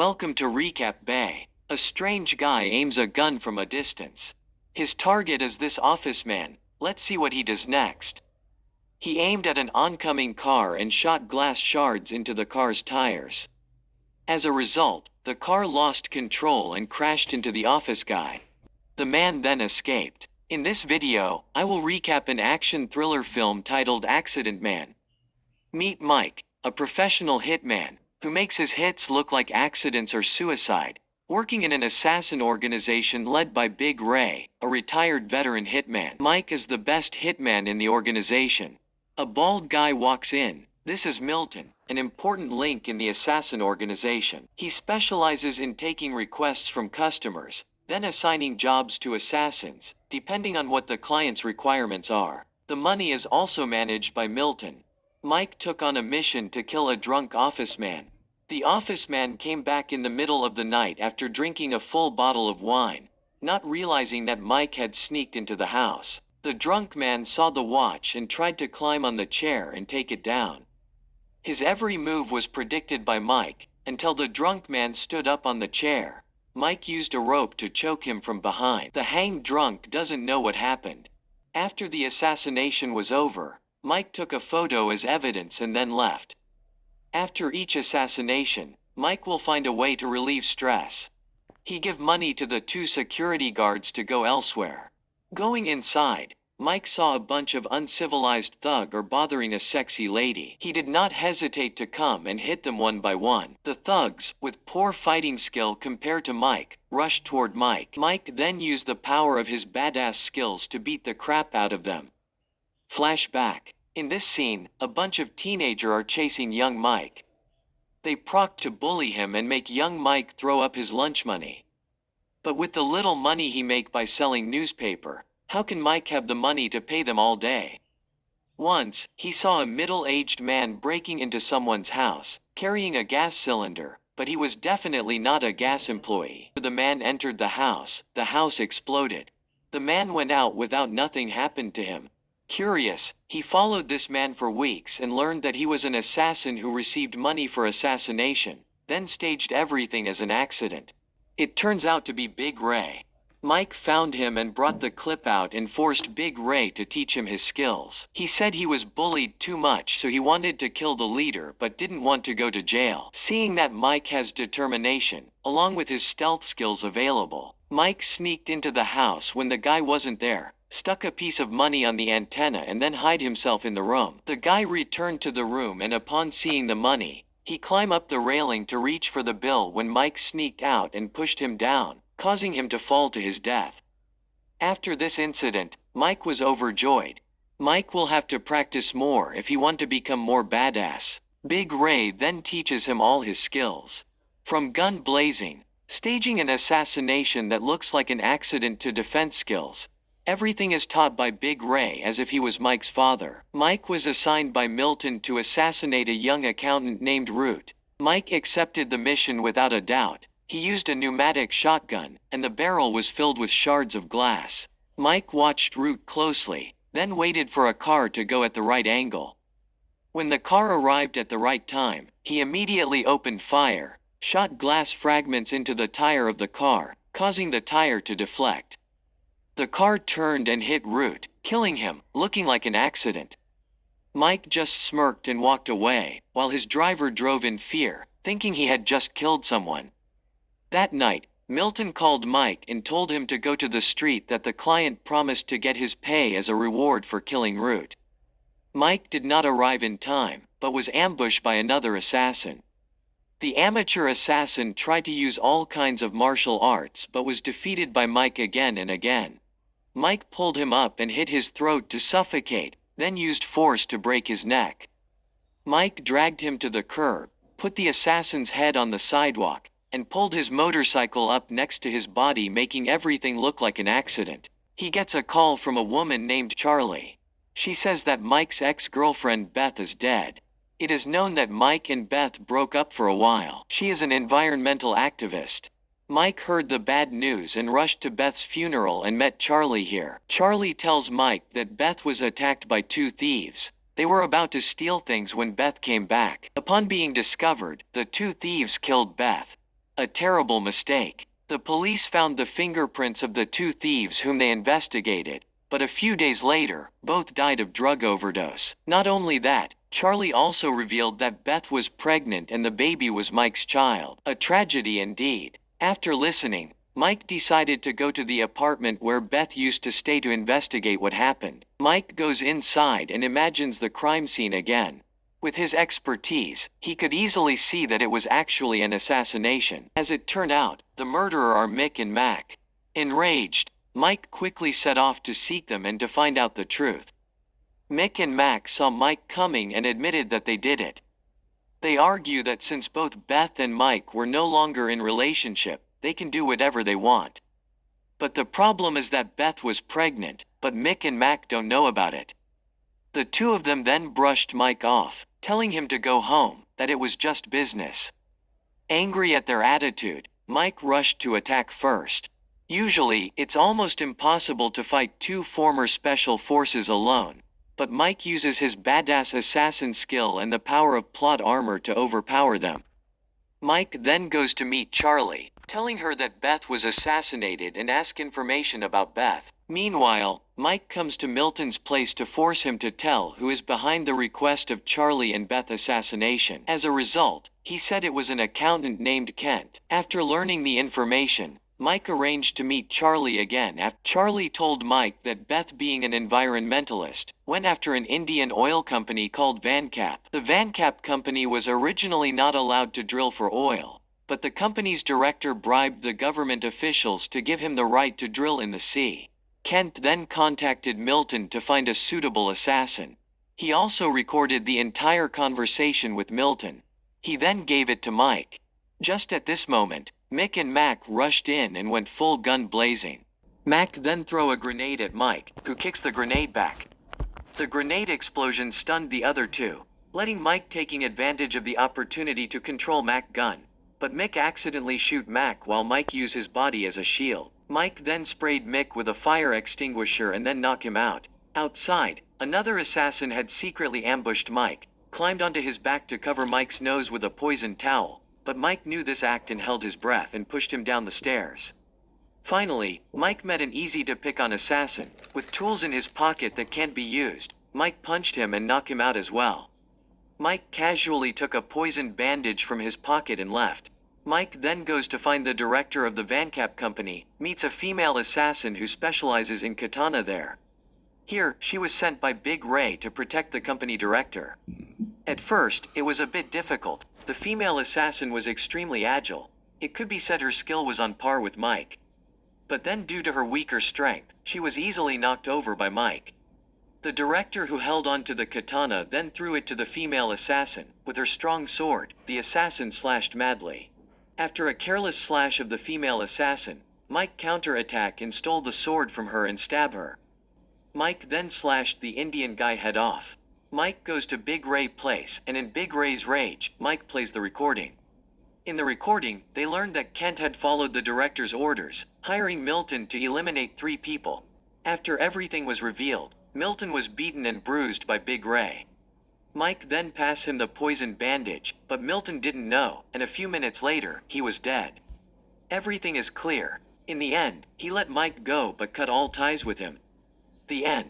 Welcome to Recap Bay. A strange guy aims a gun from a distance. His target is this office man. Let's see what he does next. He aimed at an oncoming car and shot glass shards into the car's tires. As a result, the car lost control and crashed into the office guy. The man then escaped. In this video, I will recap an action thriller film titled Accident Man. Meet Mike, a professional hitman, who makes his hits look like accidents or suicide, working in an assassin organization led by Big Ray, a retired veteran hitman. Mike is the best hitman in the organization. A bald guy walks in. This is Milton, an important link in the assassin organization. He specializes in taking requests from customers, then assigning jobs to assassins, depending on what the client's requirements are. The money is also managed by Milton. Mike took on a mission to kill a drunk office man. The office man came back in the middle of the night after drinking a full bottle of wine, not realizing that Mike had sneaked into the house. The drunk man saw the watch and tried to climb on the chair and take it down. His every move was predicted by Mike, until the drunk man stood up on the chair. Mike used a rope to choke him from behind. The hanged drunk doesn't know what happened. After the assassination was over, Mike took a photo as evidence and then left. After each assassination, Mike will find a way to relieve stress. He give money to the two security guards to go elsewhere. Going inside, Mike saw a bunch of uncivilized thug are bothering a sexy lady. He did not hesitate to come and hit them one by one. The thugs, with poor fighting skill compared to Mike, rushed toward Mike. Mike then used the power of his badass skills to beat the crap out of them. Flashback. In this scene, a bunch of teenagers are chasing young Mike. They proc to bully him and make young Mike throw up his lunch money. But with the little money he make by selling newspaper, how can Mike have the money to pay them all day? Once, he saw a middle-aged man breaking into someone's house, carrying a gas cylinder, but he was definitely not a gas employee. The man entered the house exploded. The man went out without nothing happened to him. Curious, he followed this man for weeks and learned that he was an assassin who received money for assassination, then staged everything as an accident. It turns out to be Big Ray. Mike found him and brought the clip out and forced Big Ray to teach him his skills. He said he was bullied too much, so he wanted to kill the leader but didn't want to go to jail. Seeing that Mike has determination, along with his stealth skills available, Mike sneaked into the house when the guy wasn't there, stuck a piece of money on the antenna and then hid himself in the room. The guy returned to the room and upon seeing the money, he climbed up the railing to reach for the bill when Mike sneaked out and pushed him down, causing him to fall to his death. After this incident, Mike was overjoyed. Mike will have to practice more if he wants to become more badass. Big Ray then teaches him all his skills. From gun blazing, staging an assassination that looks like an accident to defense skills. Everything is taught by Big Ray as if he was Mike's father. Mike was assigned by Milton to assassinate a young accountant named Root. Mike accepted the mission without a doubt. He used a pneumatic shotgun, and the barrel was filled with shards of glass. Mike watched Root closely, then waited for a car to go at the right angle. When the car arrived at the right time, he immediately opened fire, shot glass fragments into the tire of the car, causing the tire to deflect. The car turned and hit Root, killing him, looking like an accident. Mike just smirked and walked away, while his driver drove in fear, thinking he had just killed someone. That night, Milton called Mike and told him to go to the street that the client promised to get his pay as a reward for killing Root. Mike did not arrive in time, but was ambushed by another assassin. The amateur assassin tried to use all kinds of martial arts but was defeated by Mike again and again. Mike pulled him up and hit his throat to suffocate, then used force to break his neck. Mike dragged him to the curb, put the assassin's head on the sidewalk, and pulled his motorcycle up next to his body, making everything look like an accident. He gets a call from a woman named Charlie. She says that Mike's ex-girlfriend Beth is dead. It is known that Mike and Beth broke up for a while. She is an environmental activist. Mike heard the bad news and rushed to Beth's funeral and met Charlie here. Charlie tells Mike that Beth was attacked by two thieves. They were about to steal things when Beth came back. Upon being discovered, the two thieves killed Beth. A terrible mistake. The police found the fingerprints of the two thieves whom they investigated, but a few days later, both died of drug overdose. Not only that, Charlie also revealed that Beth was pregnant and the baby was Mike's child. A tragedy indeed. After listening, Mike decided to go to the apartment where Beth used to stay to investigate what happened. Mike goes inside and imagines the crime scene again. With his expertise, he could easily see that it was actually an assassination. As it turned out, the murderer are Mick and Mac. Enraged, Mike quickly set off to seek them and to find out the truth. Mick and Mac saw Mike coming and admitted that they did it. They argue that since both Beth and Mike were no longer in relationship, they can do whatever they want. But the problem is that Beth was pregnant, but Mick and Mac don't know about it. The two of them then brushed Mike off, telling him to go home, that it was just business. Angry at their attitude, Mike rushed to attack first. Usually, it's almost impossible to fight two former special forces alone, but Mike uses his badass assassin skill and the power of plot armor to overpower them. Mike then goes to meet Charlie, telling her that Beth was assassinated and ask information about Beth. Meanwhile, Mike comes to Milton's place to force him to tell who is behind the request of Charlie and Beth assassination. As a result, he said it was an accountant named Kent. After learning the information, Mike arranged to meet Charlie again after Charlie told Mike that Beth, being an environmentalist, went after an Indian oil company called Vancap. The Vancap company was originally not allowed to drill for oil, but the company's director bribed the government officials to give him the right to drill in the sea. Kent then contacted Milton to find a suitable assassin. He also recorded the entire conversation with Milton. He then gave it to Mike. Just at this moment, Mick and Mac rushed in and went full gun blazing. Mac then threw a grenade at Mike, who kicks the grenade back. The grenade explosion stunned the other two, letting Mike taking advantage of the opportunity to control Mac's gun. But Mick accidentally shoot Mac while Mike used his body as a shield. Mike then sprayed Mick with a fire extinguisher and then knocked him out. Outside, another assassin had secretly ambushed Mike, climbed onto his back to cover Mike's nose with a poisoned towel, but Mike knew this act and held his breath and pushed him down the stairs. Finally, Mike met an easy-to-pick-on assassin, with tools in his pocket that can't be used. Mike punched him and knocked him out as well. Mike casually took a poisoned bandage from his pocket and left. Mike then goes to find the director of the Vancap company, meets a female assassin who specializes in katana there. Here, she was sent by Big Ray to protect the company director. At first, it was a bit difficult. The female assassin was extremely agile. It could be said her skill was on par with Mike. But then, due to her weaker strength, she was easily knocked over by Mike. The director, who held on to the katana, then threw it to the female assassin. With her strong sword, the assassin slashed madly. After a careless slash of the female assassin, Mike counterattacked and stole the sword from her and stabbed her. Mike then slashed the Indian guy head off. Mike goes to Big Ray place, and in Big Ray's rage, Mike plays the recording. In the recording, they learned that Kent had followed the director's orders, hiring Milton to eliminate 3 people. After everything was revealed, Milton was beaten and bruised by Big Ray. Mike then passed him the poisoned bandage, but Milton didn't know, and a few minutes later, he was dead. Everything is clear. In the end, he let Mike go but cut all ties with him. The end.